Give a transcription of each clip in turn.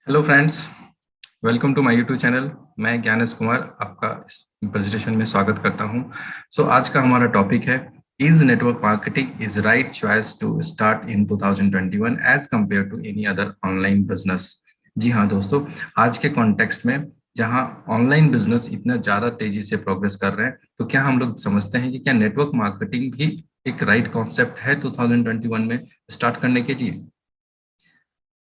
Hello friends, welcome to my YouTube channel. मैं ज्ञानेश कुमार आपका इस प्रेजेंटेशन में स्वागत करता हूं। आज का हमारा टॉपिक है, is network marketing is right choice to start in 2021 as compare to any other online business. जी हाँ दोस्तों, आज के कॉन्टेक्स्ट में जहां ऑनलाइन बिजनेस इतना ज़्यादा तेजी से प्रोग्रेस कर रहे हैं, तो क्या हम लोग समझते हैं कि क्या नेटवर्क मार्केटिंग भी एक राइट कॉन्सेप्ट है 2021 में स्टार्ट करने के लिए।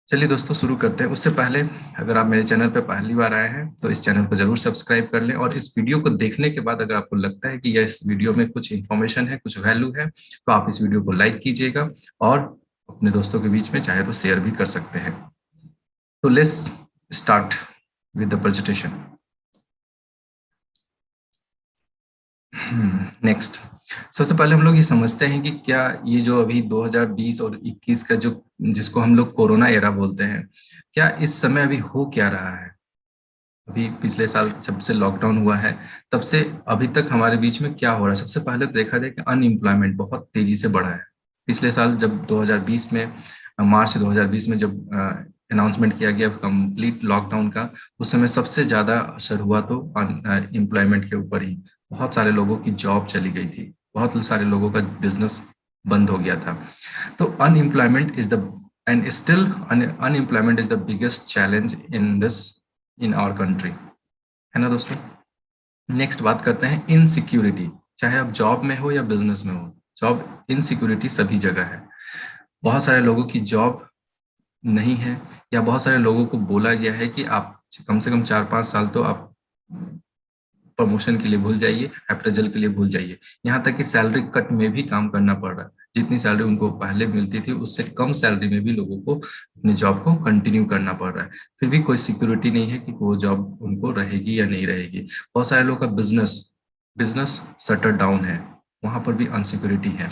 चलिए दोस्तों, शुरू करते हैं। उससे पहले अगर आप मेरे चैनल पर पहली बार आए हैं तो इस चैनल को जरूर सब्सक्राइब कर लें, और इस वीडियो को देखने के बाद अगर आपको लगता है कि यह इस वीडियो में कुछ इन्फॉर्मेशन है, कुछ वैल्यू है, तो आप इस वीडियो को लाइक कीजिएगा और अपने दोस्तों के बीच में चाहे तो शेयर भी कर सकते हैं। तो let's start with the presentation. Next, सबसे पहले हम लोग ये समझते हैं कि क्या ये जो अभी 2020 और 21 का जो जिसको हम लोग कोरोना एरा बोलते हैं, क्या इस समय अभी हो क्या रहा है। अभी पिछले साल जब से लॉकडाउन हुआ है तब से अभी तक हमारे बीच में क्या हो रहा है। सबसे पहले तो देखा जाए कि अनएम्प्लॉयमेंट बहुत तेजी से बढ़ा है। पिछले साल जब 2020 में मार्च 2020 में जब अनाउंसमेंट किया गया कंप्लीट लॉकडाउन का, उस समय सबसे ज्यादा असर हुआ तो अनएम्प्लॉयमेंट के ऊपर ही। बहुत सारे लोगों की जॉब चली गई थी, बहुत सारे लोगों का बिजनेस बंद हो गया था। तो unemployment is the end still unemployment is the biggest challenge in our country, है ना दोस्तों। नेक्स्ट बात करते हैं इनसिक्योरिटी। चाहे आप जॉब में हो या बिजनेस में हो, जॉब इनसिक्योरिटी सभी जगह है। बहुत सारे लोगों की जॉब नहीं है, या बहुत सारे लोगों को बोला गया है कि आप कम से कम 4-5 साल तो आप प्रमोशन के लिए भूल जाइए, अप्रेजल के लिए भूल जाइए। यहाँ तक कि सैलरी कट में भी काम करना पड़ रहा है। जितनी सैलरी उनको पहले मिलती थी उससे कम सैलरी में भी लोगों को अपने जॉब को कंटिन्यू करना पड़ रहा है। फिर भी कोई सिक्योरिटी नहीं है कि वो जॉब उनको रहेगी या नहीं रहेगी। बहुत सारे लोगों का बिजनेस बिजनेस शटर डाउन है, वहां पर भी अनसिक्योरिटी है।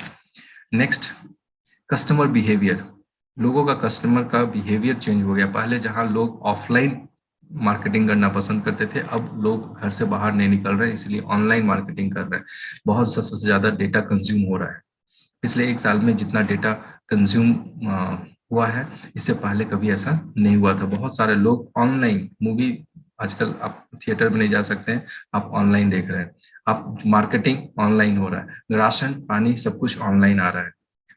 Next, customer behaviour. लोगों का कस्टमर का बिहेवियर चेंज हो गया। पहले जहां लोग ऑफलाइन मार्केटिंग करना पसंद करते थे, अब लोग घर से बाहर नहीं निकल रहे हैं, इसलिए ऑनलाइन मार्केटिंग कर रहे हैं। बहुत सबसे ज्यादा डेटा कंज्यूम हो रहा है। पिछले एक साल में जितना डेटा कंज्यूम हुआ है, इससे पहले कभी ऐसा नहीं हुआ था। बहुत सारे लोग ऑनलाइन मूवी, आजकल आप थिएटर में नहीं जा सकते हैं, आप ऑनलाइन देख रहे हैं। आप मार्केटिंग ऑनलाइन हो रहा है, राशन पानी सब कुछ ऑनलाइन आ रहा है।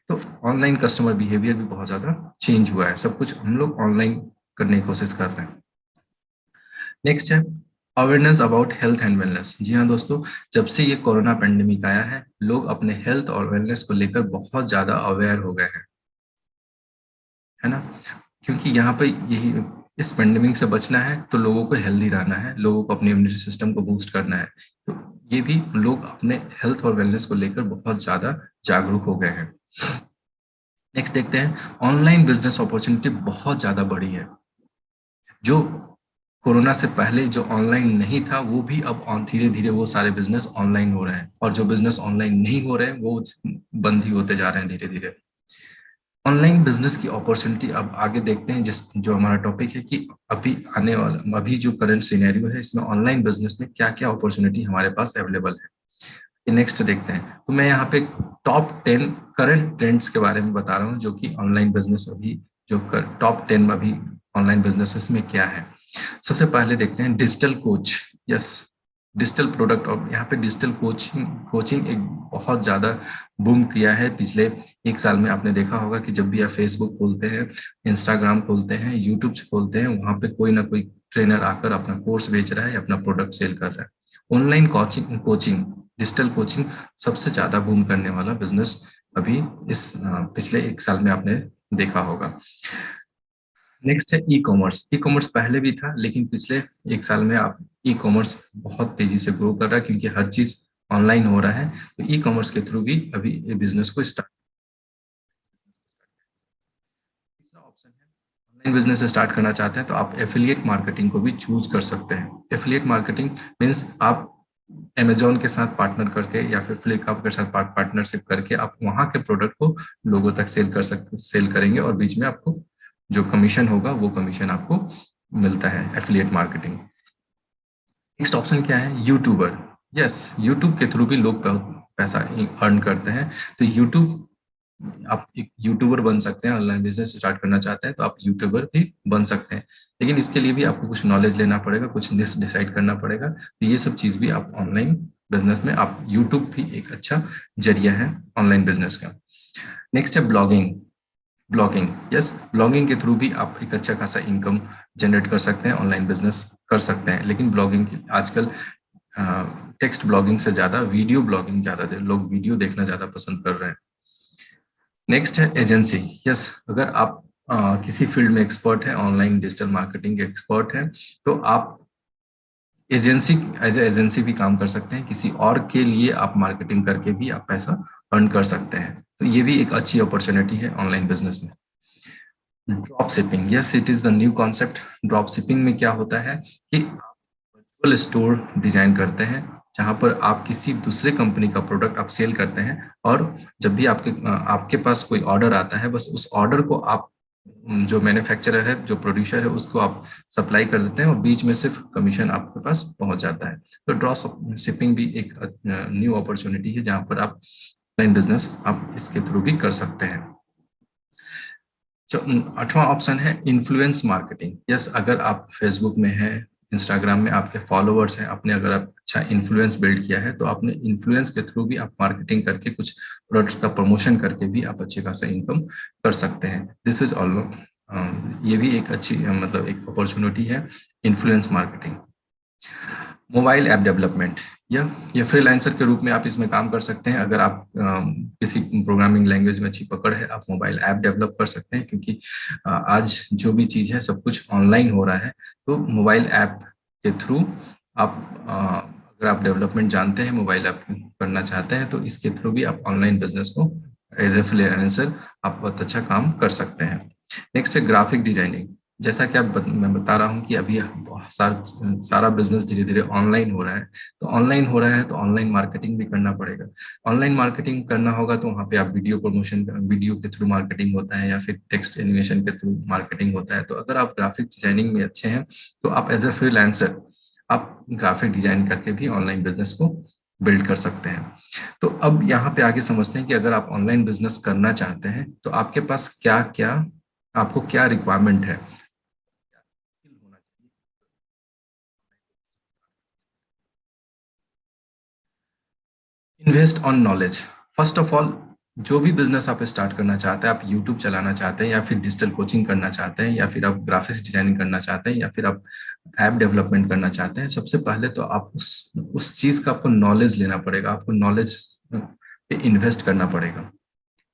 तो ऑनलाइन कस्टमर बिहेवियर भी बहुत ज्यादा चेंज हुआ है। सब कुछ हम लोग ऑनलाइन करने की कोशिश कर रहे हैं। नेक्स्ट है awareness about health and wellness. जी हाँ दोस्तों, जब से ये कोरोना पेंडेमिक आया है, लोग अपने हेल्थ और वेलनेस को लेकर बहुत ज्यादा अवेयर हो गए हैं, है ना। क्योंकि यहाँ पे यही, इस पेंडेमिक से बचना है तो लोगों को हेल्दी रहना है, लोगों को अपने इम्यूनिटी सिस्टम को बूस्ट करना है। तो ये भी लोग अपने हेल्थ और वेलनेस को लेकर बहुत ज्यादा जागरूक हो गए हैं। नेक्स्ट देखते हैं, ऑनलाइन बिजनेस अपॉर्चुनिटी बहुत ज्यादा बढ़ी है। जो कोरोना से पहले जो ऑनलाइन नहीं था, वो भी अब धीरे धीरे वो सारे बिजनेस ऑनलाइन हो रहे हैं, और जो बिजनेस ऑनलाइन नहीं हो रहे हैं वो बंद ही होते जा रहे हैं धीरे धीरे। ऑनलाइन बिजनेस की अपॉर्चुनिटी अब आगे देखते हैं, जिस जो हमारा टॉपिक है कि अभी आने वाला, अभी जो करंट सिनेरियो है, इसमें ऑनलाइन बिजनेस में क्या क्या अपॉर्चुनिटी हमारे पास अवेलेबल है। नेक्स्ट देखते हैं, तो मैं यहाँ पे टॉप 10 करंट ट्रेंड्स के बारे में बता रहा हूँ, जो कि ऑनलाइन बिजनेस अभी जो टॉप 10 में अभी ऑनलाइन बिजनेस में क्या है। सबसे पहले देखते हैं digital coach. Yes, digital product. और यहाँ पे डिजिटल कोचिंग कोचिंग एक बहुत ज़्यादा बूम किया है पिछले एक साल में। आपने देखा होगा कि जब भी आप फेसबुक खोलते हैं, इंस्टाग्राम खोलते हैं, यूट्यूब खोलते हैं, वहाँ पे कोई ना कोई ट्रेनर आकर अपना कोर्स बेच रहा है, अपना प्रोडक्ट सेल कर रहा है। Online coaching coaching digital coaching सबसे ज़्यादा बूम करने वाला बिजनेस अभी इस पिछले एक साल में आपने देखा होगा। नेक्स्ट है ई कॉमर्स। ई कॉमर्स पहले भी था, लेकिन पिछले एक साल में आप ई कॉमर्स बहुत तेजी से ग्रो कर रहा है, क्योंकि हर चीज ऑनलाइन हो रहा है। तो ई कॉमर्स के थ्रू भी अभी बिजनेस को स्टार्ट। तीसरा ऑप्शन है, ऑनलाइन बिजनेस स्टार्ट करना चाहते हैं तो आप एफिलिएट मार्केटिंग को भी चूज कर सकते हैं। एफिलिएट मार्केटिंग मीन्स आप अमेजोन के साथ पार्टनर करके या फिर फ्लिपकार्ट के साथ पार्टनरशिप करके आप वहां के प्रोडक्ट को लोगों तक सेल करेंगे, और बीच में आपको जो कमीशन होगा वो कमीशन आपको मिलता है, एफिलिएट मार्केटिंग। नेक्स्ट ऑप्शन क्या है, यूट्यूबर। यस, यूट्यूब के थ्रू भी लोग बहुत पैसा अर्न करते हैं। तो यूट्यूब आप एक यूट्यूबर बन सकते हैं, ऑनलाइन बिजनेस स्टार्ट करना चाहते हैं तो आप यूट्यूबर भी बन सकते हैं, लेकिन इसके लिए भी आपको कुछ नॉलेज लेना पड़ेगा, कुछ निश डिसाइड करना पड़ेगा। तो ये सब चीज भी आप ऑनलाइन बिजनेस में, आप यूट्यूब भी एक अच्छा जरिया है ऑनलाइन बिजनेस का। नेक्स्ट है ब्लॉगिंग। ब्लॉगिंग, यस, ब्लॉगिंग के थ्रू भी आप एक अच्छा खासा इनकम जनरेट कर सकते हैं, ऑनलाइन बिजनेस कर सकते हैं। लेकिन ब्लॉगिंग आजकल टेक्स्ट ब्लॉगिंग से ज्यादा वीडियो ब्लॉगिंग, ज्यादा लोग वीडियो देखना ज्यादा पसंद कर रहे हैं। नेक्स्ट है एजेंसी। यस, अगर आप किसी फील्ड में एक्सपर्ट है, ऑनलाइन डिजिटल मार्केटिंग के एक्सपर्ट हैं, तो आप एजेंसी, एज ए एजेंसी भी काम कर सकते हैं, किसी और के लिए आप मार्केटिंग करके भी आप पैसा अर्न कर सकते हैं। तो ये भी एक अच्छी अपॉर्चुनिटी है ऑनलाइन बिजनेस में। Drop shipping, yes, it is the new concept. Drop shipping में क्या होता है कि आप वर्चुअल स्टोर डिजाइन करते हैं, जहां पर आप किसी दूसरे कंपनी का प्रोडक्ट आप सेल करते हैं, और जब भी आपके आपके पास कोई ऑर्डर आता है, बस उस ऑर्डर को आप जो मैन्युफैक्चरर है, जो प्रोड्यूसर है, उसको आप सप्लाई कर देते हैं, और बीच में सिर्फ कमीशन आपके पास पहुंच जाता है। तो ड्रॉप शिपिंग भी एक न्यू अपॉर्चुनिटी है, जहां पर आप ऑनलाइन बिजनेस आप इसके थ्रू भी कर सकते हैं। जो 8वां ऑप्शन है इन्फ्लुएंस मार्केटिंग। यस, अगर आप फेसबुक में हैं, इंस्टाग्राम में आपके फॉलोअर्स हैं, आपने अगर आप अच्छा इन्फ्लुएंस बिल्ड किया है, तो आपने इन्फ्लुएंस के थ्रू भी आप मार्केटिंग करके, कुछ प्रोडक्ट का प्रमोशन करके भी आप अच्छे खासा इनकम कर सकते हैं। दिस इज ऑल, ये भी एक अच्छी मतलब एक अपॉर्चुनिटी है, influence marketing. Mobile app development, या फ्रीलांसर के रूप में आप इसमें काम कर सकते हैं। अगर आप किसी प्रोग्रामिंग लैंग्वेज में अच्छी पकड़ है, आप मोबाइल ऐप डेवलप कर सकते हैं, क्योंकि आज जो भी चीज़ है सब कुछ ऑनलाइन हो रहा है। तो मोबाइल ऐप के थ्रू आप अगर आप डेवलपमेंट जानते हैं, मोबाइल ऐप करना चाहते हैं, तो इसके थ्रू भी आप ऑनलाइन बिजनेस को एज ए फ्रीलांसर आप बहुत अच्छा काम कर सकते हैं। नेक्स्ट है ग्राफिक डिजाइनिंग। जैसा कि मैं बता रहा हूँ कि अभी सारा बिजनेस धीरे धीरे ऑनलाइन हो रहा है। तो ऑनलाइन हो रहा है तो ऑनलाइन मार्केटिंग भी करना पड़ेगा। ऑनलाइन मार्केटिंग करना होगा तो वहाँ पे आप वीडियो प्रमोशन, वीडियो के थ्रू मार्केटिंग होता है, या फिर टेक्स्ट एनिमेशन के थ्रू मार्केटिंग होता है। तो अगर आप ग्राफिक डिजाइनिंग में अच्छे हैं, तो आप एज ए फ्रीलांसर आप ग्राफिक डिजाइन करके भी ऑनलाइन बिजनेस को बिल्ड कर सकते हैं। तो अब यहाँ पे आगे समझते हैं कि अगर आप ऑनलाइन बिजनेस करना चाहते हैं, तो आपके पास क्या क्या, आपको क्या रिक्वायरमेंट है। Invest on knowledge. First of all, जो भी बिजनेस आप स्टार्ट करना चाहते हैं, आप यूट्यूब चलाना चाहते हैं, या फिर डिजिटल कोचिंग करना चाहते हैं, या फिर आप ग्राफिक्स डिजाइनिंग करना चाहते हैं, या फिर आप ऐप डेवलपमेंट करना चाहते हैं, सबसे पहले तो आप उस चीज का आपको नॉलेज लेना पड़ेगा, आपको नॉलेज पे इन्वेस्ट करना पड़ेगा।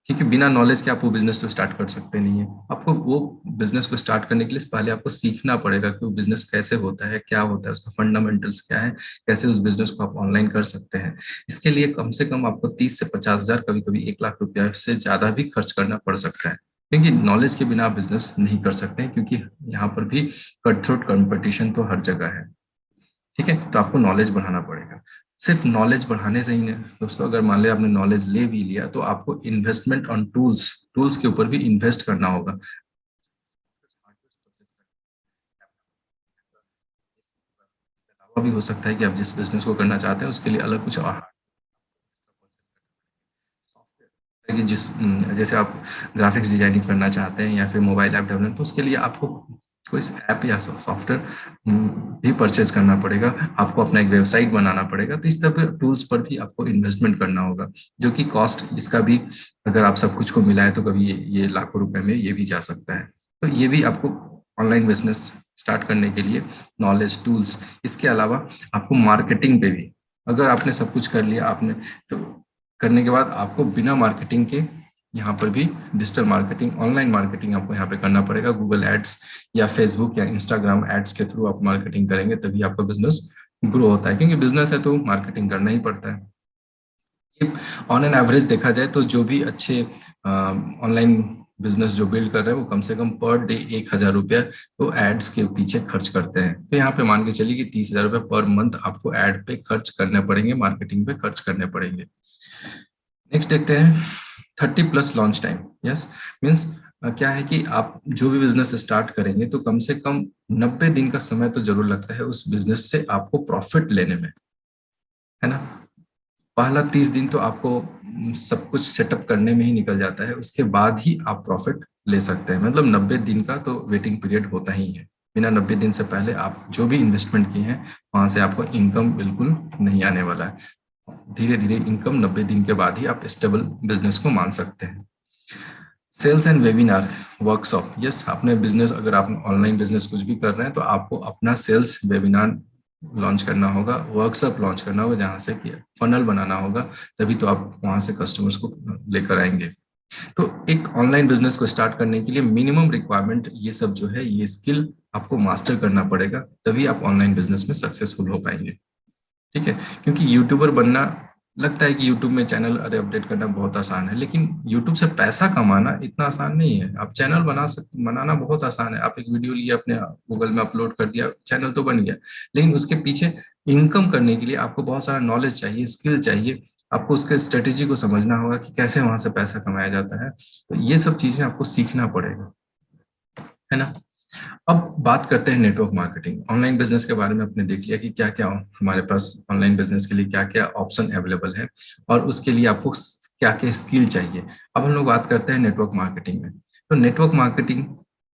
क्योंकि बिना नॉलेज के आप वो बिजनेस तो स्टार्ट कर सकते नहीं है। आपको वो बिजनेस को स्टार्ट करने के लिए पहले आपको सीखना पड़ेगा कि वो बिजनेस कैसे होता है, क्या होता है, उसका फंडामेंटल्स क्या है, कैसे उस बिजनेस को आप ऑनलाइन कर सकते हैं। इसके लिए कम से कम आपको 30 से 50 हजार, कभी कभी 1 लाख रुपया से ज्यादा भी खर्च करना पड़ सकता है, क्योंकि नॉलेज के बिना आप बिजनेस नहीं कर सकते हैं, क्योंकि यहाँ पर भी कट थ्रोट कंपटीशन तो हर जगह है। ठीक है, तो आपको नॉलेज बढ़ाना पड़ेगा। सिर्फ नॉलेज बढ़ाने से ही नहीं दोस्तों, अगर मान लिया आपने नॉलेज ले भी लिया, तो आपको इन्वेस्टमेंट ऑन टूल्स, टूल्स के ऊपर भी इन्वेस्ट करना होगा। भी हो सकता है कि आप जिस बिजनेस को करना चाहते हैं उसके लिए अलग कुछ और कि जैसे आप ग्राफिक्स डिजाइनिंग करना चाहते हैं, या फिर मोबाइल ऐप डेवलपमेंट, तो उसके लिए आपको कोई ऐप या सॉफ्टवेयर भी परचेज करना पड़ेगा, आपको अपना एक वेबसाइट बनाना पड़ेगा। तो इस तरह टूल्स पर भी आपको इन्वेस्टमेंट करना होगा, जो कि कॉस्ट इसका भी, अगर आप सब कुछ को मिलाएं तो कभी ये लाखों रुपए में ये भी जा सकता है। तो ये भी आपको ऑनलाइन बिजनेस स्टार्ट करने के लिए नॉलेज, टूल्स, इसके अलावा आपको मार्केटिंग पे भी, अगर आपने सब कुछ कर लिया आपने, तो करने के बाद आपको बिना मार्केटिंग के यहाँ पर भी डिजिटल मार्केटिंग, ऑनलाइन मार्केटिंग आपको यहाँ पे करना पड़ेगा। गूगल एड्स या फेसबुक या इंस्टाग्राम एड्स के थ्रू आप मार्केटिंग करेंगे, तभी आपका बिजनेस ग्रो होता है, क्योंकि बिजनेस है तो मार्केटिंग करना ही पड़ता है। ऑन एन एवरेज देखा जाए तो जो भी अच्छे ऑनलाइन बिजनेस जो बिल्ड कर रहे हैं, वो कम से कम पर डे 1,000 रुपया तो एड्स के पीछे खर्च करते हैं। तो यहाँ पे मान के चलिए कि 30,000 रुपये पर मंथ आपको एड पे खर्च करने पड़ेंगे, मार्केटिंग पे खर्च करने पड़ेंगे। नेक्स्ट देखते हैं 30+ लॉन्च टाइम। यस, मीन्स क्या है कि आप जो भी बिजनेस स्टार्ट करेंगे, तो कम से कम 90 दिन का समय तो जरूर लगता है उस बिजनेस से आपको प्रॉफिट लेने में, है ना। पहला 30 दिन तो आपको सब कुछ सेटअप करने में ही निकल जाता है, उसके बाद ही आप प्रॉफिट ले सकते हैं। मतलब 90 दिन का तो वेटिंग पीरियड होता ही है। बिना 90 दिन से पहले आप जो भी इन्वेस्टमेंट किए हैं वहां से आपको इनकम बिल्कुल नहीं आने वाला है। धीरे धीरे इनकम 90 दिन के बाद ही आप स्टेबल बिजनेस को मान सकते हैं। Sales and webinar workshop, yes, अपने बिजनेस, अगर आप ऑनलाइन बिजनेस कुछ भी कर रहे हैं तो आपको अपना सेल्स वेबिनार लॉन्च करना होगा, वर्कशॉप लॉन्च करना होगा, जहां से कि फनल बनाना होगा, तभी तो आप वहां से कस्टमर्स को लेकर आएंगे। तो एक ऑनलाइन बिजनेस को स्टार्ट करने के लिए मिनिमम रिक्वायरमेंट ये सब जो है, ये स्किल आपको मास्टर करना पड़ेगा, तभी आप ऑनलाइन बिजनेस में सक्सेसफुल हो पाएंगे। ठीक है, क्योंकि यूट्यूबर बनना, लगता है कि यूट्यूब में चैनल अरे अपडेट करना बहुत आसान है, लेकिन यूट्यूब से पैसा कमाना इतना आसान नहीं है। आप चैनल बनाना बहुत आसान है। आप एक वीडियो लिए, अपने गूगल में अपलोड कर दिया, चैनल तो बन गया, लेकिन उसके पीछे इनकम करने के लिए आपको बहुत सारा नॉलेज चाहिए, स्किल चाहिए। आपको उसके स्ट्रेटेजी को समझना होगा कि कैसे वहां से पैसा कमाया जाता है। तो ये सब चीजें आपको सीखना पड़ेगा, है ना। अब बात करते हैं नेटवर्क मार्केटिंग। ऑनलाइन बिजनेस के बारे में आपने देख लिया कि क्या क्या हमारे पास ऑनलाइन बिजनेस के लिए क्या क्या ऑप्शन अवेलेबल है, और उसके लिए आपको क्या क्या स्किल चाहिए। अब हम लोग बात करते हैं नेटवर्क मार्केटिंग में। तो नेटवर्क मार्केटिंग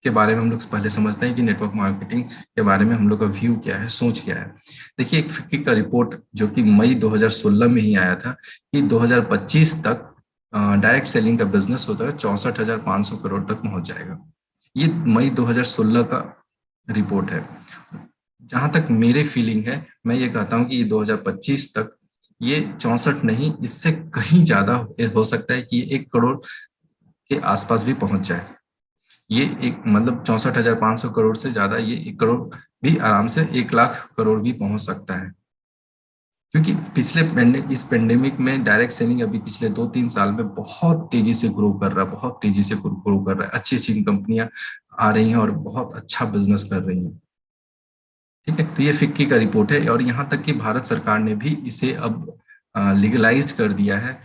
के बारे में हम लोग पहले समझते हैं कि नेटवर्क मार्केटिंग के बारे में हम लोग का व्यू क्या है, सोच क्या है। देखिए, एक फिक्की का रिपोर्ट जो कि मई 2016 में ही आया था कि 2025 तक डायरेक्ट सेलिंग का बिजनेस होता है 64,500 करोड़ तक पहुंच जाएगा। ये मई 2016 का रिपोर्ट है। जहां तक मेरे फीलिंग है, मैं ये कहता हूं कि ये 2025 तक ये 64 नहीं, इससे कहीं ज्यादा हो सकता है कि ये 1 करोड़ के आसपास भी पहुंच जाए। ये एक मतलब 64,500 करोड़ से ज्यादा, ये 1 करोड़ भी आराम से 1 लाख करोड़ भी पहुंच सकता है। क्योंकि इस पेंडेमिक में डायरेक्ट सेलिंग अभी पिछले 2-3 साल में बहुत तेजी से ग्रो कर रहा है, बहुत तेजी से ग्रो कर रहा है। अच्छी अच्छी कंपनियां आ रही हैं और बहुत अच्छा बिजनेस कर रही हैं। ठीक है, तो ये फिक्की का रिपोर्ट है, और यहाँ तक कि भारत सरकार ने भी इसे अब लीगलाइज्ड कर दिया है,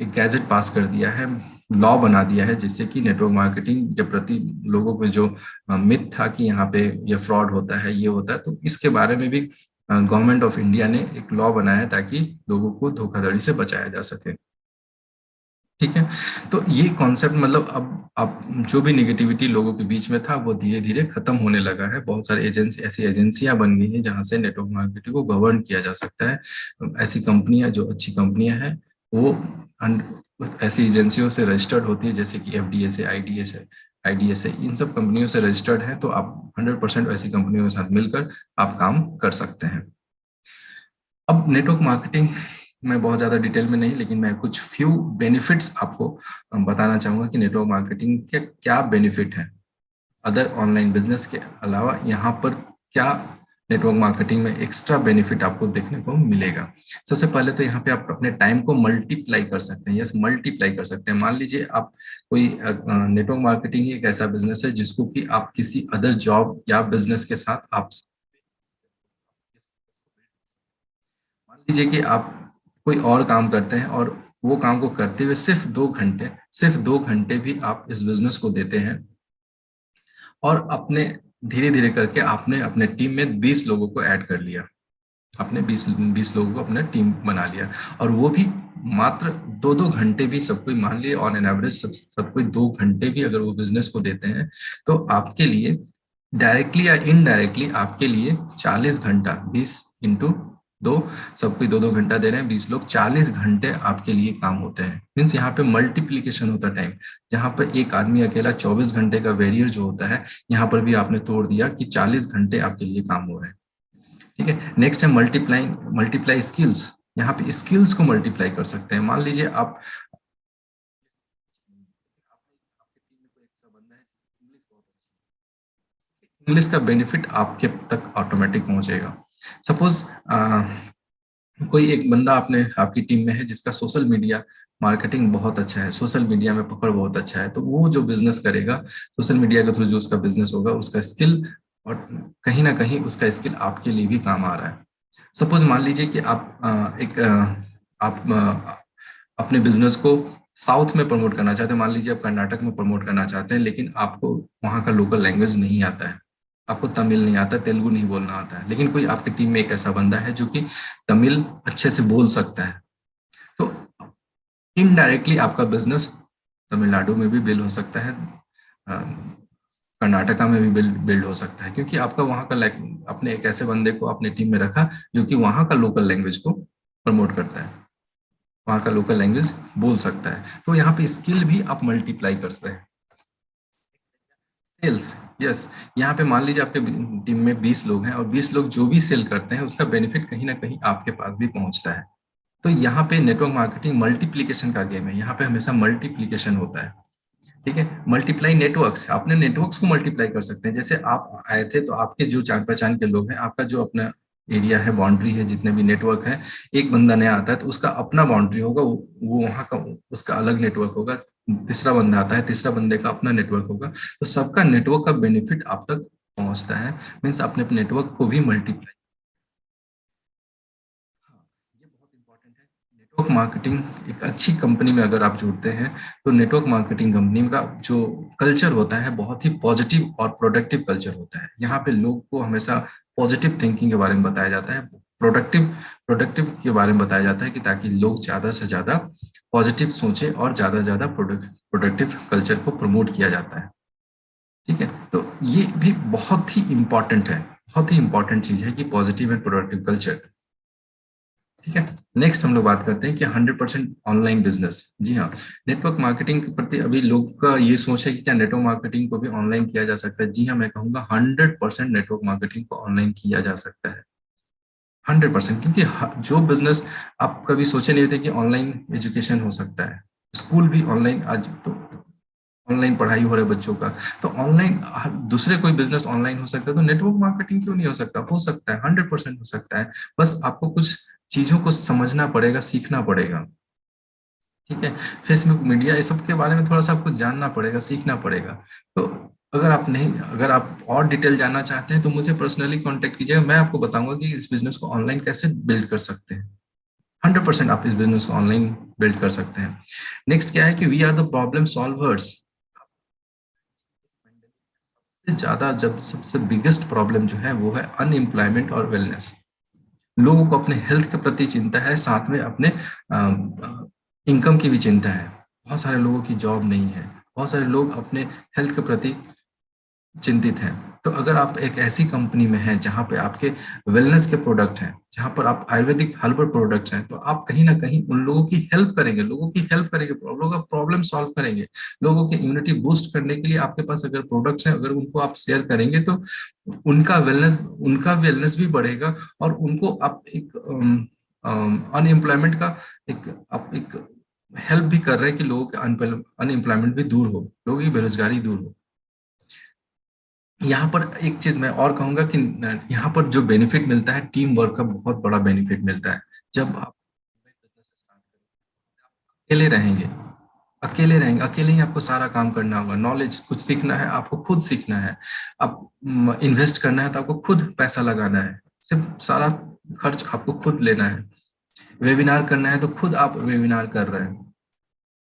एक गैजेट पास कर दिया है, लॉ बना दिया है, जिससे कि नेटवर्क मार्केटिंग के प्रति लोगों में जो मिथ था कि यहाँ पे ये फ्रॉड होता है, ये होता है, तो इसके बारे में भी गवर्नमेंट ऑफ इंडिया ने एक लॉ बनाया है ताकि लोगों को धोखाधड़ी से बचाया जा सके। ठीक है, तो ये कॉन्सेप्ट मतलब अब जो भी निगेटिविटी लोगों के बीच में था वो धीरे धीरे खत्म होने लगा है। बहुत सारे ऐसी एजेंसियां बन गई हैं जहां से नेटवर्क मार्केटिंग को गवर्न किया जा सकता है। ऐसी कंपनियां, जो अच्छी कंपनियां हैं, वो ऐसी एजेंसियों से रजिस्टर्ड होती है, जैसे कि एफडीए से, आईडीएस है, इन सब कंपनियों से रजिस्टर्ड है। तो आप 100% ऐसी कंपनियों के साथ मिलकर आप काम कर सकते हैं। अब नेटवर्क मार्केटिंग मैं बहुत ज़्यादा डिटेल में नहीं, लेकिन मैं कुछ फ्यू बेनिफिट्स आपको बताना चाहूँगा कि नेटवर्क मार्केटिंग के क्या बेनिफिट है अदर ऑनलाइन बिजनेस के अलावा। यहाँ पर क्या नेटवर्क मार्केटिंग में एक्स्ट्रा बेनिफिट आपको देखने को मिलेगा। सबसे पहले तो यहाँ पे आप अपने टाइम को मल्टीप्लाई कर सकते हैं। यस, मल्टीप्लाई कर सकते हैं। मान लीजिए आप कोई नेटवर्क मार्केटिंग ही एक ऐसा बिजनेस है जिसको कि आप किसी अदर जॉब या बिजनेस के साथ आप, मान लीजिए कि आप कोई और काम करते हैं और वो काम को करते हुए सिर्फ 2 घंटे भी आप इस बिजनेस को देते हैं, और अपने धीरे धीरे करके आपने अपने टीम में 20 लोगों को ऐड कर लिया। आपने 20 लोगों को अपना टीम बना लिया, और वो भी मात्र 2-2 घंटे भी, सब कोई मान लिए ऑन एन एवरेज सब कोई 2 घंटे भी अगर वो बिजनेस को देते हैं, तो आपके लिए डायरेक्टली या इनडायरेक्टली आपके लिए 40 घंटा, 20 × 2, सब कोई 2-2 घंटा दे रहे हैं, 20 लोग, 40 घंटे आपके लिए काम होते हैं। मीन्स यहाँ पे मल्टीप्लीकेशन होता है टाइम। जहाँ पर एक आदमी अकेला 24 घंटे का वेरियर जो होता है, यहाँ पर भी आपने तोड़ दिया कि 40 घंटे आपके लिए काम हो रहे हैं। ठीक है, नेक्स्ट है मल्टीप्लाई स्किल्स। यहाँ पे स्किल्स को मल्टीप्लाई कर सकते हैं। मान लीजिए आप, इंग्लिश का बेनिफिट आपके तक ऑटोमेटिक पहुंचेगा। सपोज कोई एक बंदा आपने आपकी टीम में है जिसका सोशल मीडिया मार्केटिंग बहुत अच्छा है, सोशल मीडिया में पकड़ बहुत अच्छा है, तो वो जो बिजनेस करेगा सोशल मीडिया के थ्रू, जो उसका बिजनेस होगा, उसका स्किल, और कहीं ना कहीं उसका स्किल आपके लिए भी काम आ रहा है। सपोज मान लीजिए कि आप अपने बिजनेस को साउथ में प्रमोट करना चाहते हैं। मान लीजिए आप कर्नाटक में प्रमोट करना चाहते हैं, लेकिन आपको वहाँ का लोकल लैंग्वेज नहीं आता है, आपको तमिल नहीं आता, तेलुगु नहीं बोलना आता है, लेकिन कोई आपकी टीम में एक ऐसा बंदा है जो कि तमिल अच्छे से बोल सकता है, इनडायरेक्टली आपका बिजनेस तमिलनाडु में भी बिल्ड हो सकता है, कर्नाटका में भी बिल्ड हो सकता है, क्योंकि आपका वहाँ का अपने एक ऐसे बंदे को अपने टीम में रखा जो कि वहाँ का लोकल लैंग्वेज को प्रमोट करता है, वहाँ का लोकल लैंग्वेज बोल सकता है। तो यहाँ पे स्किल भी आप मल्टीप्लाई कर सकते हैं। Sales, yes. यहाँ पे मान लीजिए आपके टीम में 20 लोग हैं और 20 लोग जो भी सेल करते हैं उसका बेनिफिट कहीं ना कहीं आपके पास भी पहुंचता है। तो यहाँ पे नेटवर्क मार्केटिंग मल्टीप्लीकेशन का गेम है, यहाँ पे हमेशा मल्टीप्लीकेशन होता है। ठीक है, मल्टीप्लाई नेटवर्क्स, अपने नेटवर्क्स को मल्टीप्लाई कर सकते हैं। जैसे आप आए थे तो आपके जो जान पहचान के लोग हैं, आपका जो अपना एरिया है, बाउंड्री है, जितने भी नेटवर्क है, एक बंदा नया आता है तो उसका अपना बाउंड्री होगा, वो वहाँ का उसका अलग नेटवर्क होगा। तीसरा बंदा आता है, तीसरा बंदे का अपना नेटवर्क होगा। तो सबका नेटवर्क का बेनिफिट आप तक पहुंचता है, मीन्स अपने नेटवर्क को भी मल्टीप्लाई। हाँ, ये बहुत इंपॉर्टेंट है। नेटवर्क मार्केटिंग एक अच्छी कंपनी में अगर आप जुड़ते हैं तो नेटवर्क मार्केटिंग कंपनी का जो कल्चर होता है बहुत ही पॉजिटिव और प्रोडक्टिव कल्चर होता है। यहाँ पे लोग को हमेशा पॉजिटिव थिंकिंग के बारे में बताया जाता है, प्रोडक्टिव प्रोडक्टिव के बारे में बताया जाता है, कि ताकि लोग ज्यादा से ज्यादा पॉजिटिव सोचे और ज्यादा से ज्यादा प्रोडक्टिव कल्चर को प्रमोट किया जाता है। ठीक है, तो ये भी बहुत ही इंपॉर्टेंट है, बहुत ही इंपॉर्टेंट चीज है कि पॉजिटिव एंड प्रोडक्टिव कल्चर। ठीक है, नेक्स्ट हम लोग बात करते हैं कि 100% ऑनलाइन बिजनेस। जी हाँ, नेटवर्क मार्केटिंग के प्रति अभी लोग का ये सोच है कि क्या नेटवर्क मार्केटिंग को भी ऑनलाइन किया जा सकता है। जी हाँ, मैं कहूंगा 100% नेटवर्क मार्केटिंग को ऑनलाइन किया जा सकता है, 100%। क्योंकि जो बिजनेस आप कभी सोचे नहीं थे कि ऑनलाइन एजुकेशन हो सकता है, स्कूल भी ऑनलाइन, आज तो ऑनलाइन पढ़ाई हो रहा है बच्चों का, तो ऑनलाइन दूसरे कोई बिजनेस ऑनलाइन हो सकता है, तो नेटवर्क मार्केटिंग क्यों नहीं हो सकता है, 100% हो सकता है। बस आपको कुछ चीजों को समझना पड़ेगा, सीखना पड़ेगा। ठीक है, फेसबुक मीडिया ये सब के बारे में थोड़ा सा आपको जानना पड़ेगा, सीखना पड़ेगा। तो अगर आप और डिटेल जानना चाहते हैं तो मुझे पर्सनली कांटेक्ट कीजिएगा, मैं आपको बताऊंगा कि इस बिजनेस को ऑनलाइन कैसे बिल्ड कर सकते हैं। 100% आप इस बिजनेस को ऑनलाइन बिल्ड कर सकते हैं। नेक्स्ट क्या है कि we are the problem solvers. ज्यादा जब सबसे बिगेस्ट प्रॉब्लम जो है वो है अनएम्प्लॉयमेंट और वेलनेस। लोगों को अपने हेल्थ के प्रति चिंता है, साथ में अपने इनकम की भी चिंता है। बहुत सारे लोगों की जॉब नहीं है, बहुत सारे लोग अपने हेल्थ के प्रति चिंतित हैं। तो अगर आप एक ऐसी कंपनी में हैं जहां पे आपके वेलनेस के प्रोडक्ट हैं, जहां पर आप आयुर्वेदिक हर्बल प्रोडक्ट्स हैं, तो आप कहीं ना कहीं उन लोगों की हेल्प करेंगे, लोगों का प्रॉब्लम सॉल्व करेंगे। लोगों की इम्यूनिटी बूस्ट करने के लिए आपके पास अगर प्रोडक्ट्स हैं, अगर उनको आप शेयर करेंगे तो उनका वेलनेस भी बढ़ेगा, और उनको आप एक अनएम्प्लॉयमेंट का एक हेल्प भी कर रहे हैं कि लोगों के अनएम्प्लॉयमेंट भी दूर हो, लोगों की बेरोजगारी दूर हो। यहाँ पर एक चीज मैं और कहूंगा कि यहाँ पर जो बेनिफिट मिलता है, टीम वर्क का बहुत बड़ा बेनिफिट मिलता है। जब आप अकेले रहेंगे, अकेले ही आपको सारा काम करना होगा। नॉलेज कुछ सीखना है, आपको खुद सीखना है। आप इन्वेस्ट करना है तो आपको खुद पैसा लगाना है, सिर्फ सारा खर्च आपको खुद लेना है। वेबिनार करना है तो खुद आप वेबिनार कर रहे हैं,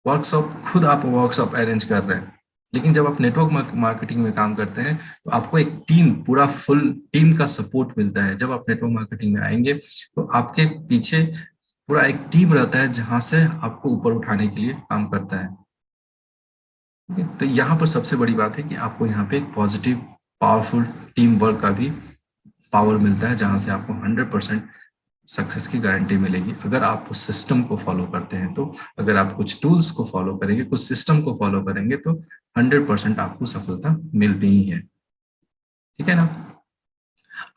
वर्कशॉप खुद आप वर्कशॉप अरेंज कर रहे हैं। लेकिन जब आप नेटवर्क मार्केटिंग में काम करते हैं तो आपको एक टीम, पूरा फुल टीम का सपोर्ट मिलता है। जब आप नेटवर्क मार्केटिंग में आएंगे तो आपके पीछे पूरा एक टीम रहता है जहां से आपको ऊपर उठाने के लिए काम करता है। ठीक है, तो यहाँ पर सबसे बड़ी बात है कि आपको यहाँ पे एक पॉजिटिव पावरफुल टीम वर्क का भी पावर मिलता है, जहां से आपको 100% सक्सेस की गारंटी मिलेगी अगर आप उस सिस्टम को फॉलो करते हैं। तो अगर आप कुछ टूल्स को फॉलो करेंगे, कुछ सिस्टम को फॉलो करेंगे, तो 100% आपको सफलता मिलती ही है। ठीक है ना।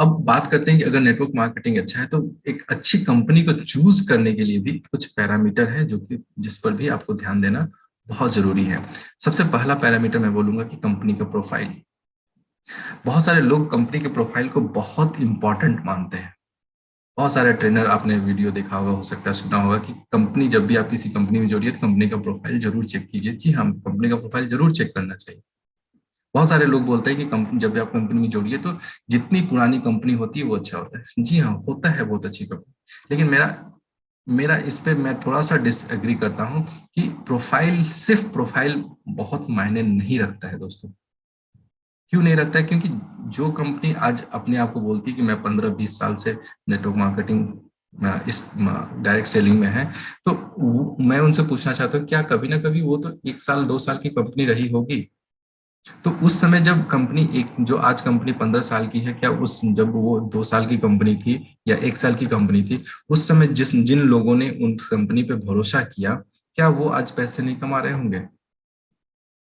अब बात करते हैं कि अगर नेटवर्क मार्केटिंग अच्छा है तो एक अच्छी कंपनी को चूज करने के लिए भी कुछ पैरामीटर है जो कि जिस पर भी आपको ध्यान देना बहुत जरूरी है। सबसे पहला पैरामीटर मैं बोलूंगा कि कंपनी का प्रोफाइल। बहुत सारे लोग कंपनी के प्रोफाइल को बहुत इंपॉर्टेंट मानते हैं। बहुत सारे ट्रेनर, आपने वीडियो देखा होगा, हो सकता है सुना होगा, कि कंपनी, जब भी आप किसी कंपनी में जोड़िए तो कंपनी का प्रोफाइल जरूर चेक कीजिए। जी हाँ, कंपनी का प्रोफाइल जरूर चेक करना चाहिए। बहुत सारे लोग बोलते हैं कि कंपनी, जब भी आप कंपनी में जोड़िए तो जितनी पुरानी कंपनी होती है वो अच्छा होता है। जी हाँ, होता है बहुत अच्छी कंपनी। लेकिन मेरा मेरा इस पे मैं थोड़ा सा डिसएग्री करता हूँ कि सिर्फ प्रोफाइल बहुत मायने नहीं रखता है दोस्तों। क्यों नहीं रखता है? क्योंकि जो कंपनी आज अपने आप को बोलती है कि मैं 15-20 साल से नेटवर्क मार्केटिंग इस डायरेक्ट सेलिंग में है, तो मैं उनसे पूछना चाहता हूँ क्या कभी ना कभी वो तो 1 साल 2 साल की कंपनी रही होगी, तो उस समय जब कंपनी एक जो आज कंपनी 15 साल की है, क्या उस जब वो 2 साल की कंपनी थी या 1 साल की कंपनी थी, उस समय जिन लोगों ने उन कंपनी पे भरोसा किया, क्या वो आज पैसे नहीं कमा रहे होंगे?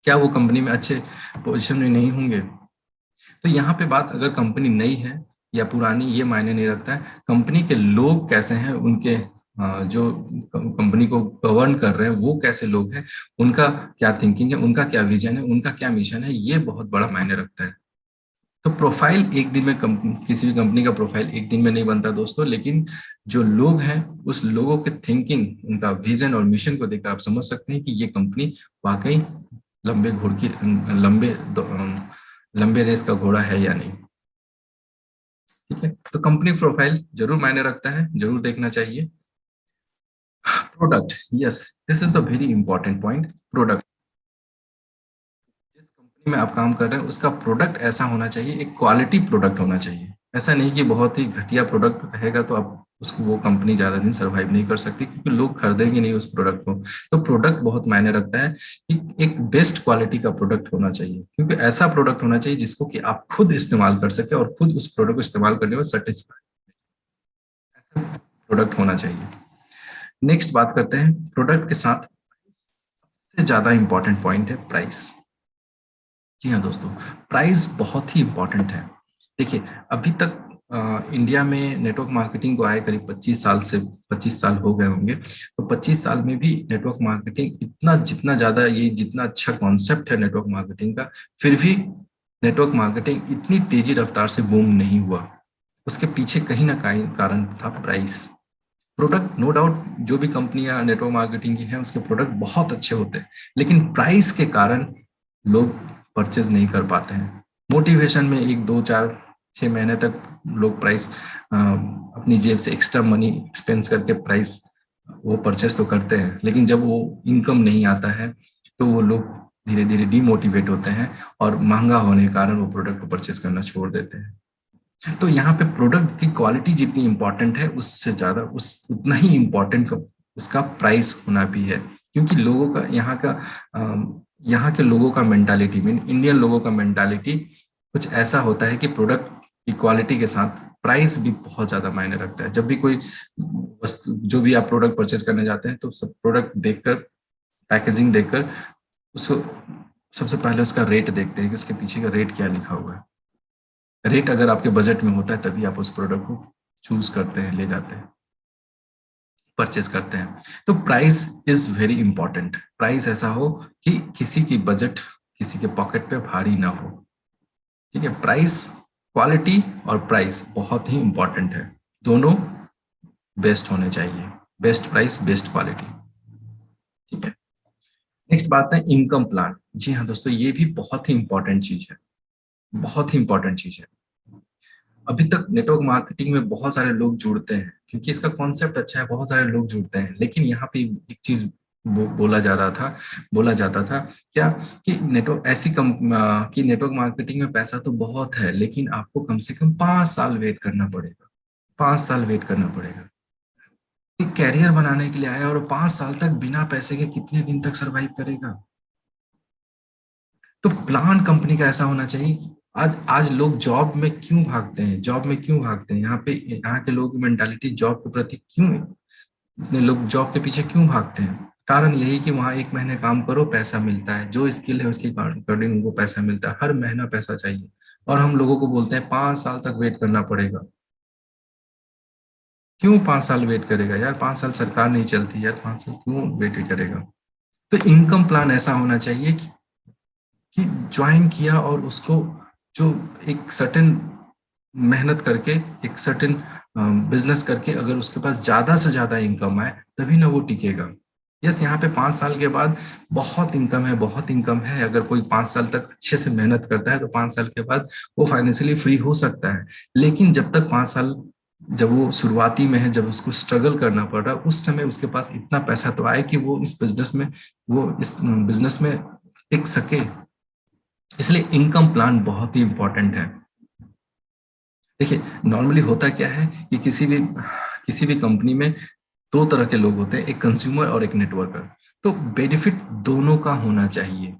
क्या वो कंपनी में अच्छे पोजीशन में नहीं होंगे? तो यहाँ पे बात अगर कंपनी नई है या पुरानी ये मायने नहीं रखता है, कंपनी के लोग कैसे हैं, उनके जो कंपनी को गवर्न कर रहे हैं वो कैसे लोग हैं, उनका क्या थिंकिंग है, उनका क्या विजन है, उनका क्या मिशन है, ये बहुत बड़ा मायने रखता है। तो प्रोफाइल एक दिन में किसी भी कंपनी का प्रोफाइल एक दिन में नहीं बनता दोस्तों, लेकिन जो लोग हैं उस लोगों के थिंकिंग, उनका विजन और मिशन को देखकर आप समझ सकते हैं कि ये कंपनी वाकई लंबे घोड़ की लंबे लंबे रेस का घोड़ा है या नहीं। ठीक है, तो कंपनी प्रोफाइल जरूर मायने रखता है, जरूर देखना चाहिए। Product, yes, this is the very important point. Product, जिस कंपनी में आप काम कर रहे हैं उसका प्रोडक्ट ऐसा होना चाहिए, एक क्वालिटी प्रोडक्ट होना चाहिए। ऐसा नहीं कि बहुत ही घटिया प्रोडक्ट रहेगा तो आप उसको, वो कंपनी ज्यादा दिन सर्वाइव नहीं कर सकती, क्योंकि लोग खरीदेंगे नहीं उस प्रोडक्ट को। तो प्रोडक्ट बहुत मायने रखता है कि एक बेस्ट क्वालिटी का प्रोडक्ट होना चाहिए, क्योंकि ऐसा प्रोडक्ट होना चाहिए जिसको कि आप खुद इस्तेमाल कर सके और खुद उस प्रोडक्ट को इस्तेमाल करने में सेटिस्फाई, ऐसा प्रोडक्ट होना चाहिए। नेक्स्ट बात करते हैं प्रोडक्ट के साथ सबसे ज्यादा इंपॉर्टेंट पॉइंट है प्राइस। जी हाँ दोस्तों, प्राइस बहुत ही इंपॉर्टेंट है। देखिए, अभी तक इंडिया में नेटवर्क मार्केटिंग को आए करीब 25 साल हो गए होंगे। तो 25 साल में भी नेटवर्क मार्केटिंग इतना, जितना ज्यादा ये जितना अच्छा कॉन्सेप्ट है नेटवर्क मार्केटिंग का, फिर भी नेटवर्क मार्केटिंग इतनी तेजी रफ्तार से बूम नहीं हुआ। उसके पीछे कहीं ना कहीं कारण था प्राइस। प्रोडक्ट नो डाउट, जो भी कंपनियां नेटवर्क मार्केटिंग की हैं उसके प्रोडक्ट बहुत अच्छे होते हैं, लेकिन प्राइस के कारण लोग परचेज नहीं कर पाते हैं। मोटिवेशन में 1 2 4 6 महीने तक लोग प्राइस अपनी जेब से एक्स्ट्रा मनी एक्सपेंस करके प्राइस वो परचेज तो करते हैं, लेकिन जब वो इनकम नहीं आता है तो वो लोग धीरे धीरे डीमोटिवेट होते हैं और महंगा होने के कारण वो प्रोडक्ट को परचेज करना छोड़ देते हैं। तो यहाँ पे प्रोडक्ट की क्वालिटी जितनी इंपॉर्टेंट है, उससे ज्यादा उस उतना ही इंपॉर्टेंट उसका प्राइस होना भी है, क्योंकि लोगों का यहाँ के लोगों का मेंटालिटी, मीन इंडियन लोगों का मेंटालिटी कुछ ऐसा होता है कि प्रोडक्ट की क्वालिटी के साथ प्राइस भी बहुत ज्यादा मायने रखता है। जब भी कोई वस्तु, जो भी आप प्रोडक्ट परचेज करने जाते हैं, तो सब प्रोडक्ट देखकर, पैकेजिंग देखकर उसको सबसे पहले उसका रेट देखते हैं कि उसके पीछे का रेट क्या लिखा हुआ है। रेट अगर आपके बजट में होता है तभी आप उस प्रोडक्ट को चूज करते हैं, ले जाते हैं, परचेज करते हैं। तो price is very important. Price ऐसा हो कि किसी की बजट, किसी के पॉकेट पे भारी ना हो। ठीक है, प्राइस, क्वालिटी और प्राइस बहुत ही इंपॉर्टेंट है। दोनों बेस्ट होने चाहिए, बेस्ट प्राइस बेस्ट क्वालिटी। ठीक है, नेक्स्ट बात है इनकम प्लान। जी हाँ दोस्तों, ये भी बहुत ही इंपॉर्टेंट चीज है, बहुत ही इंपॉर्टेंट चीज है। अभी तक नेटवर्क मार्केटिंग में बहुत सारे लोग जुड़ते हैं क्योंकि इसका कॉन्सेप्ट अच्छा है, बहुत सारे लोग जुड़ते हैं, लेकिन यहाँ पे एक चीज बोला जा रहा था, बोला जाता था क्या, कि नेटवर्क कि नेटवर्क मार्केटिंग में पैसा तो बहुत है, लेकिन आपको कम से कम 5 साल वेट करना पड़ेगा। 5 साल वेट करना पड़ेगा। एक कैरियर बनाने के लिए आया और 5 साल तक बिना पैसे के कितने दिन तक सरवाइव करेगा? तो प्लान कंपनी का ऐसा होना चाहिए। आज आज लोग जॉब में क्यों भागते हैं, जॉब में क्यों भागते हैं, यहाँ के लोगों की मेंटालिटी जॉब के प्रति क्यों, इतने लोग जॉब के पीछे क्यों भागते हैं? कारण यही कि वहां 1 महीने काम करो, पैसा मिलता है, जो स्किल है उसके अकॉर्डिंग उनको पैसा मिलता है, हर महीना पैसा चाहिए। और हम लोगों को बोलते हैं 5 साल तक वेट करना पड़ेगा। क्यों 5 साल वेट करेगा यार? 5 साल सरकार नहीं चलती यार, 5 साल क्यों वेट करेगा? तो इनकम प्लान ऐसा होना चाहिए कि ज्वाइन किया और उसको जो एक सर्टेन मेहनत करके, एक सर्टेन बिजनेस करके अगर उसके पास ज्यादा से ज्यादा इनकम आए तभी ना वो टिकेगा। यस, यहाँ पे 5 साल के बाद बहुत इनकम है, बहुत इनकम है। अगर कोई 5 साल तक अच्छे से मेहनत करता है तो 5 साल के बाद वो फाइनेंशियली फ्री हो सकता है। लेकिन जब तक 5 साल, जब वो शुरुआती में है, जब उसको स्ट्रगल करना पड़ रहा है, उस समय उसके पास इतना पैसा तो आए कि वो इस बिजनेस में टिक सके। इसलिए इनकम प्लान बहुत ही इंपॉर्टेंट है। देखिए, नॉर्मली होता क्या है कि किसी भी कंपनी में दो तरह के लोग होते हैं, एक कंज्यूमर और एक नेटवर्कर। तो बेनिफिट दोनों का होना चाहिए,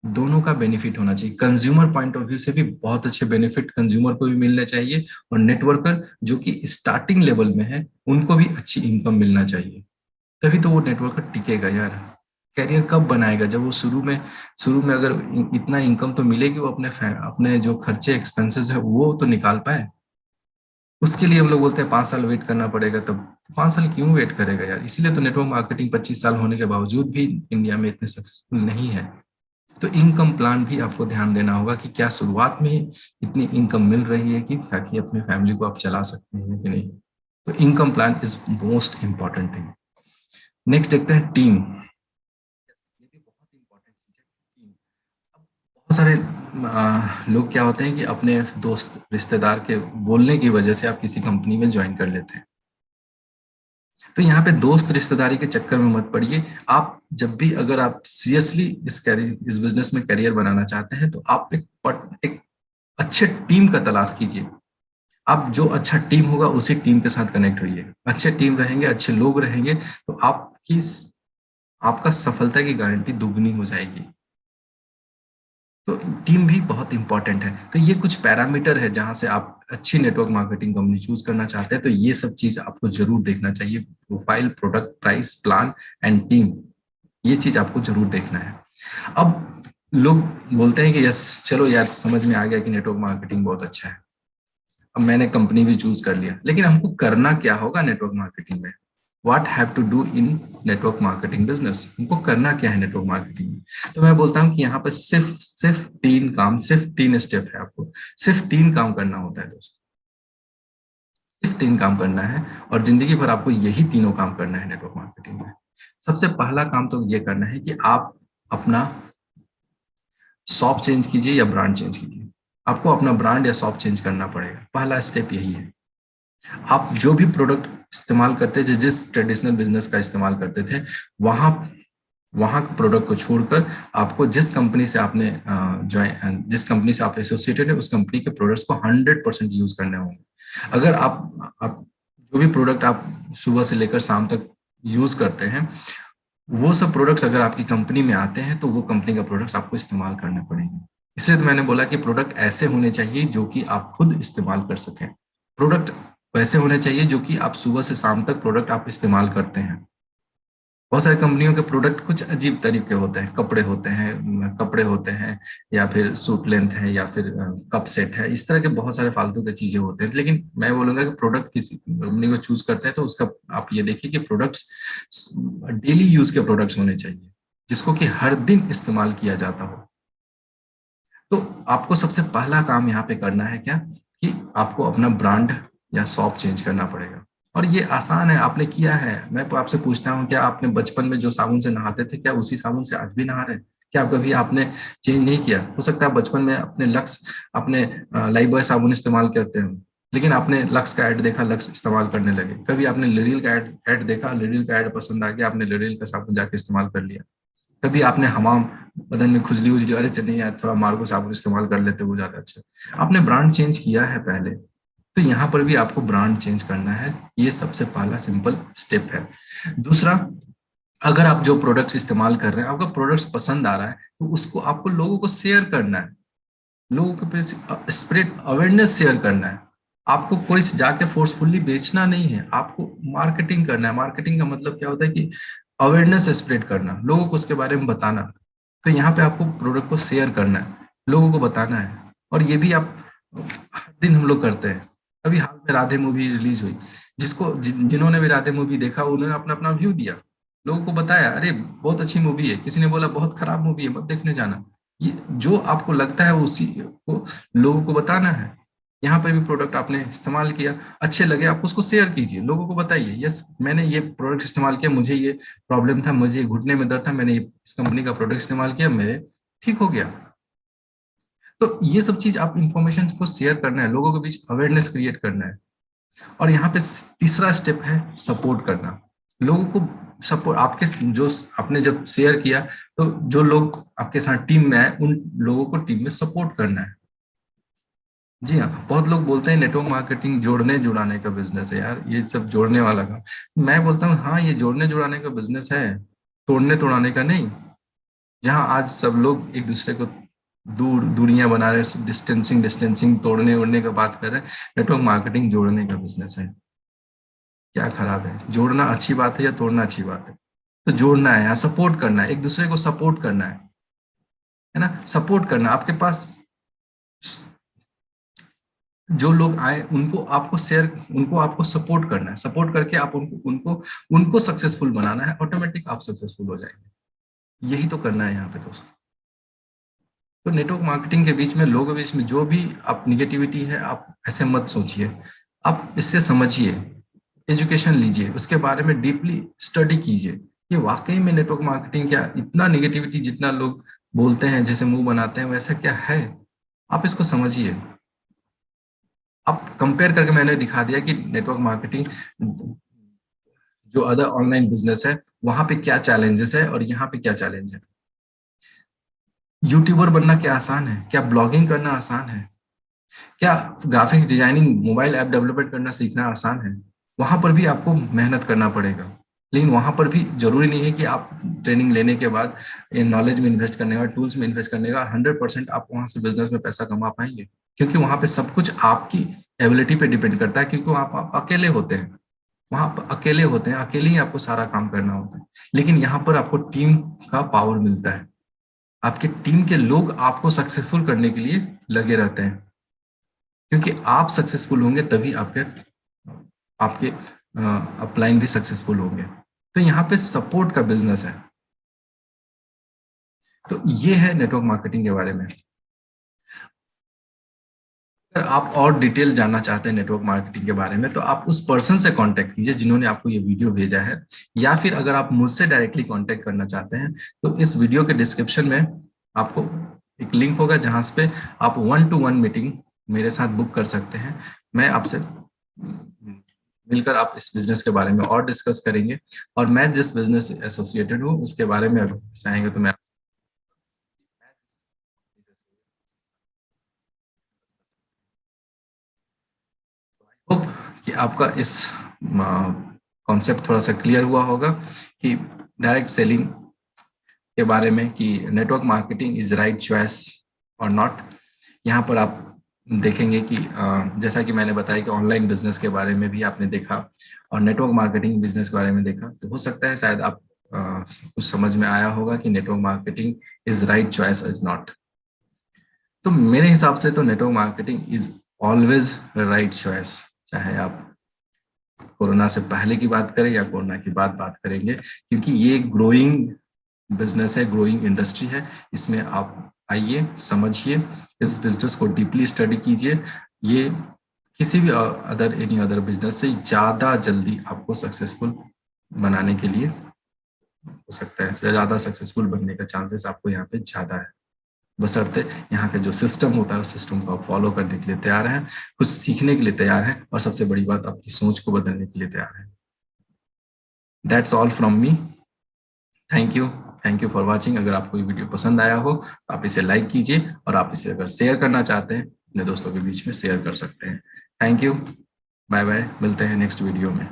दोनों का बेनिफिट होना चाहिए। कंज्यूमर पॉइंट ऑफ व्यू से भी बहुत अच्छे बेनिफिट कंज्यूमर को भी मिलने चाहिए, और नेटवर्कर जो कि स्टार्टिंग लेवल में है उनको भी अच्छी इनकम मिलना चाहिए। तभी तो वो नेटवर्कर टिकेगा यार। कैरियर कब बनाएगा? जब वो शुरू में अगर इतना इनकम तो मिलेगी, वो अपने जो खर्चे एक्सपेंसेस है वो तो निकाल पाए। उसके लिए हम लोग बोलते हैं 5 साल वेट करना पड़ेगा, तब 5 साल क्यों वेट करेगा यार? इसीलिए तो नेटवर्क मार्केटिंग 25 साल होने के बावजूद भी इंडिया में इतने सक्सेसफुल नहीं है। तो इनकम प्लान भी आपको ध्यान देना होगा कि क्या शुरुआत में इतनी इनकम मिल रही है कि ताकि अपने फैमिली को आप चला सकते हैं कि नहीं। तो income plan is most important thing. Next देखते हैं टीम। ये भी बहुत इंपॉर्टेंट चीज है, टीम। अब बहुत सारे लोग क्या होते हैं कि अपने दोस्त रिश्तेदार के बोलने की वजह से आप किसी कंपनी में ज्वाइन कर लेते हैं। तो यहाँ पे दोस्त रिश्तेदारी के चक्कर में मत पड़िए। आप जब भी, अगर आप सीरियसली इस बिजनेस में करियर बनाना चाहते हैं, तो आप एक अच्छे टीम का तलाश कीजिए। आप जो अच्छा टीम होगा उसी टीम के साथ कनेक्ट होइए। अच्छे टीम रहेंगे, अच्छे लोग रहेंगे, तो आपका सफलता की गारंटी दुगनी हो जाएगी। तो टीम भी बहुत इंपॉर्टेंट है। तो ये कुछ पैरामीटर है जहां से आप अच्छी नेटवर्क मार्केटिंग कंपनी चूज करना चाहते हैं, तो ये सब चीज आपको जरूर देखना चाहिए। Profile, product, price, plan and team, ये चीज आपको जरूर देखना है। अब लोग बोलते हैं कि यस चलो यार, समझ में आ गया कि नेटवर्क मार्केटिंग बहुत अच्छा है, अब मैंने कंपनी भी चूज कर लिया, लेकिन हमको करना क्या होगा नेटवर्क मार्केटिंग में? What have to do in network marketing business? हमको करना क्या है नेटवर्क मार्केटिंग में? तो मैं बोलता हूँ कि यहाँ पर सिर्फ 3 काम, सिर्फ 3 स्टेप है। आपको सिर्फ 3 काम करना होता है दोस्त, सिर्फ 3 काम करना है, और जिंदगी भर आपको यही तीनों काम करना है नेटवर्क मार्केटिंग में। सबसे पहला काम तो ये करना है कि आप अपना शॉप चेंज कीजिए या ब्रांड चेंज कीजिए। आपको अपना ब्रांड या शॉप चेंज करना पड़ेगा, पहला स्टेप यही है। आप जो भी प्रोडक्ट इस्तेमाल करते थे, जिस ट्रेडिशनल बिजनेस का इस्तेमाल करते थे, वहां वहां के प्रोडक्ट को छोड़कर आपको जिस कंपनी से आपने जिस कंपनी से आप एसोसिएटेड है, उस कंपनी के प्रोडक्ट्स को 100% यूज करने होंगे। अगर आप जो भी प्रोडक्ट आप सुबह से लेकर शाम तक यूज करते हैं, वो सब प्रोडक्ट्स अगर आपकी कंपनी में आते हैं, तो वो कंपनी का प्रोडक्ट्स आपको इस्तेमाल करने पड़ेंगे। इसलिए तो मैंने बोला कि प्रोडक्ट ऐसे होने चाहिए जो कि आप खुद इस्तेमाल कर सकें। प्रोडक्ट वैसे होने चाहिए जो कि आप सुबह से शाम तक प्रोडक्ट आप इस्तेमाल करते हैं। बहुत सारी कंपनियों के प्रोडक्ट कुछ अजीब तरीके होते हैं, कपड़े होते हैं या फिर सूट लेंथ है या फिर कप सेट है, इस तरह के बहुत सारे फालतू के चीजें होते हैं। लेकिन मैं बोलूंगा कि प्रोडक्ट किसी कंपनी को चूज करते हैं तो उसका आप ये देखिए कि प्रोडक्ट्स डेली यूज के प्रोडक्ट्स होने चाहिए, जिसको कि हर दिन इस्तेमाल किया जाता हो। तो आपको सबसे पहला काम यहाँ पे करना है क्या, कि आपको अपना ब्रांड या शॉप चेंज करना पड़ेगा। और ये आसान है, आपने किया है। मैं तो आपसे पूछता हूँ, क्या आपने बचपन में जो साबुन से नहाते थे, क्या उसी साबुन से आज भी नहा रहे हैं? क्या कभी आपने चेंज नहीं किया? हो सकता है बचपन में अपने लाइफ बॉय साबुन इस्तेमाल करते हो, लेकिन आपने लक्स का ऐड देखा, लक्स इस्तेमाल करने लगे। कभी आपने लिरियल का ऐड देखा, लिरियल का ऐड पसंद आ गया, आपने लिरियल का साबुन जाके इस्तेमाल कर लिया। कभी आपने हमाम, बदन में खुजली उजली, अरे चलिए यार थोड़ा मार्गो साबुन इस्तेमाल कर लेते, वो ज्यादा अच्छा। आपने ब्रांड चेंज किया है पहले, तो यहाँ पर भी आपको ब्रांड चेंज करना है। ये सबसे पहला सिंपल स्टेप है। दूसरा, अगर आप जो प्रोडक्ट्स इस्तेमाल कर रहे हैं, आपका प्रोडक्ट्स पसंद आ रहा है, तो उसको आपको लोगों को शेयर करना है, लोगों के पे स्प्रेड अवेयरनेस शेयर करना है। आपको कोई जाके फोर्सफुली बेचना नहीं है, आपको मार्केटिंग करना है। मार्केटिंग का मतलब क्या होता है कि अवेयरनेस स्प्रेड करना, लोगों को उसके बारे में बताना। तो यहाँ पे आपको प्रोडक्ट को शेयर करना है, लोगों को बताना है। और ये भी आप हर दिन हम लोग करते हैं। अभी हाल में राधे मूवी रिलीज हुई, जिन्होंने भी राधे मूवी देखा, उन्होंने अपना अपना व्यू दिया, लोगों को बताया, अरे बहुत अच्छी मूवी है। किसी ने बोला बहुत खराब मूवी है, मत देखने जाना। ये जो आपको लगता है उसी को लोगों को बताना है। यहाँ पर भी प्रोडक्ट आपने इस्तेमाल किया, अच्छे लगे, आप उसको शेयर कीजिए, लोगों को बताइए, यस मैंने ये प्रोडक्ट इस्तेमाल किया, मुझे ये प्रॉब्लम था, मुझे घुटने में दर्द था, मैंने इस कंपनी का प्रोडक्ट इस्तेमाल किया, मेरे ठीक हो गया। तो ये सब चीज आप इंफॉर्मेशन को शेयर करना है, लोगों के बीच अवेयरनेस क्रिएट करना है। और यहाँ पे तीसरा स्टेप है सपोर्ट करना। लोगों को सपोर्ट, आपके जो आपने जब शेयर किया, तो जो लोग आपके साथ टीम में आए, उन लोगों को टीम में सपोर्ट करना है। जी हाँ, बहुत लोग बोलते हैं नेटवर्क मार्केटिंग जोड़ने जुड़ाने का बिजनेस है। यार ये सब जोड़ने वाला काम, मैं बोलता हूँ हाँ ये जोड़ने जुड़ाने का बिजनेस है, तोड़ने तोड़ाने का नहीं। जहाँ आज सब लोग एक दूसरे को दूरियां बना रहे हैं, डिस्टेंसिंग डिस्टेंसिंग तोड़ने ओड़ने का बात कर रहे हैं, नेटवर्क मार्केटिंग जोड़ने का बिजनेस है। क्या खराब है? जोड़ना अच्छी बात है या तोड़ना अच्छी बात है? तो जोड़ना है, यहाँ सपोर्ट करना है, एक दूसरे को सपोर्ट करना है ना, सपोर्ट करना। आपके पास जो लोग आए उनको आपको शेयर, उनको आपको सपोर्ट करना है, सपोर्ट करके आप उनको उनको उनको सक्सेसफुल बनाना है, ऑटोमेटिक आप सक्सेसफुल हो जाएंगे। यही तो करना है यहाँ पे दोस्त। तो नेटवर्क मार्केटिंग के बीच में, लोगों के बीच में जो भी आप निगेटिविटी है, आप ऐसे मत सोचिए, आप इससे समझिए, एजुकेशन लीजिए, उसके बारे में डीपली स्टडी कीजिए कि वाकई में नेटवर्क मार्केटिंग क्या, इतना निगेटिविटी जितना लोग बोलते हैं, जैसे मुंह बनाते हैं, वैसा क्या है? आप इसको समझिए। अब कंपेयर करके मैंने दिखा दिया कि नेटवर्क मार्केटिंग जो अदर ऑनलाइन बिजनेस है वहां पे क्या चैलेंजेस है और यहाँ पे क्या चैलेंज है। यूट्यूबर बनना क्या आसान है? क्या ब्लॉगिंग करना आसान है? क्या graphics designing, mobile app development करना सीखना आसान है? वहां पर भी आपको मेहनत करना पड़ेगा। लेकिन वहां पर भी जरूरी नहीं है कि आप ट्रेनिंग लेने के बाद, नॉलेज में इन्वेस्ट करने का, टूल्स में इन्वेस्ट करने का 100% आप वहां से बिजनेस में पैसा कमा पाएंगे। क्योंकि वहां पे सब कुछ आपकी एबिलिटी पे डिपेंड करता है, क्योंकि आप अकेले होते हैं, वहां पर अकेले होते हैं, अकेले ही आपको सारा काम करना होता है। लेकिन यहाँ पर आपको टीम का पावर मिलता है, आपके टीम के लोग आपको सक्सेसफुल करने के लिए लगे रहते हैं, क्योंकि आप सक्सेसफुल होंगे तभी आपके आपके अपलाइन भी सक्सेसफुल होंगे। तो यहाँ पे सपोर्ट का बिजनेस है। तो ये है नेटवर्क मार्केटिंग के बारे में। अगर आप और डिटेल जानना चाहते हैं नेटवर्क मार्केटिंग के बारे में, तो आप उस पर्सन से कांटेक्ट कीजिए जिन्होंने आपको ये वीडियो भेजा है, या फिर अगर आप मुझसे डायरेक्टली कांटेक्ट करना चाहते हैं तो इस वीडियो के डिस्क्रिप्शन में आपको एक लिंक होगा जहां पे आप 1-to-1 मीटिंग मेरे साथ बुक कर सकते हैं। मैं आपसे मिलकर आप इस बिजनेस के बारे में और डिस्कस करेंगे, और मैं जिस बिजनेस से एसोसिएटेड हूँ उसके बारे में अगर चाहेंगे तो मैं होप कि आपका इस कॉन्सेप्ट थोड़ा सा क्लियर हुआ होगा कि डायरेक्ट सेलिंग के बारे में, कि network marketing is right choice और नॉट। यहाँ पर आप देखेंगे कि जैसा कि मैंने बताया कि ऑनलाइन बिजनेस के बारे में भी आपने देखा और नेटवर्क मार्केटिंग बिजनेस के बारे में देखा, तो हो सकता है शायद आप कुछ समझ में आया होगा कि network marketing is right choice is not. तो मेरे हिसाब से तो network marketing is always right choice, चाहे आप कोरोना से पहले की बात करें या कोरोना की बात करेंगे, क्योंकि ये ग्रोइंग बिजनेस है, ग्रोइंग इंडस्ट्री है। इसमें आप आइए, समझिए, इस बिजनेस को डीपली स्टडी कीजिए। ये किसी भी अदर एनी अदर बिजनेस से ज़्यादा जल्दी आपको सक्सेसफुल बनाने के लिए हो सकता है, ज़्यादा सक्सेसफुल बनने का चांसेस आपको यहाँ पे ज़्यादा है, बशर्ते यहाँ के जो सिस्टम होता है उस सिस्टम को आप फॉलो करने के लिए तैयार हैं, कुछ सीखने के लिए तैयार हैं, और सबसे बड़ी बात आपकी सोच को बदलने के लिए तैयार हैं। That's all from me. Thank you, thank you for watching. अगर आपको ये वीडियो पसंद आया हो तो आप इसे लाइक कीजिए, और आप इसे अगर शेयर करना चाहते हैं अपने दोस्तों के बीच में शेयर कर सकते हैं। थैंक यू, बाय बाय, मिलते हैं नेक्स्ट वीडियो में।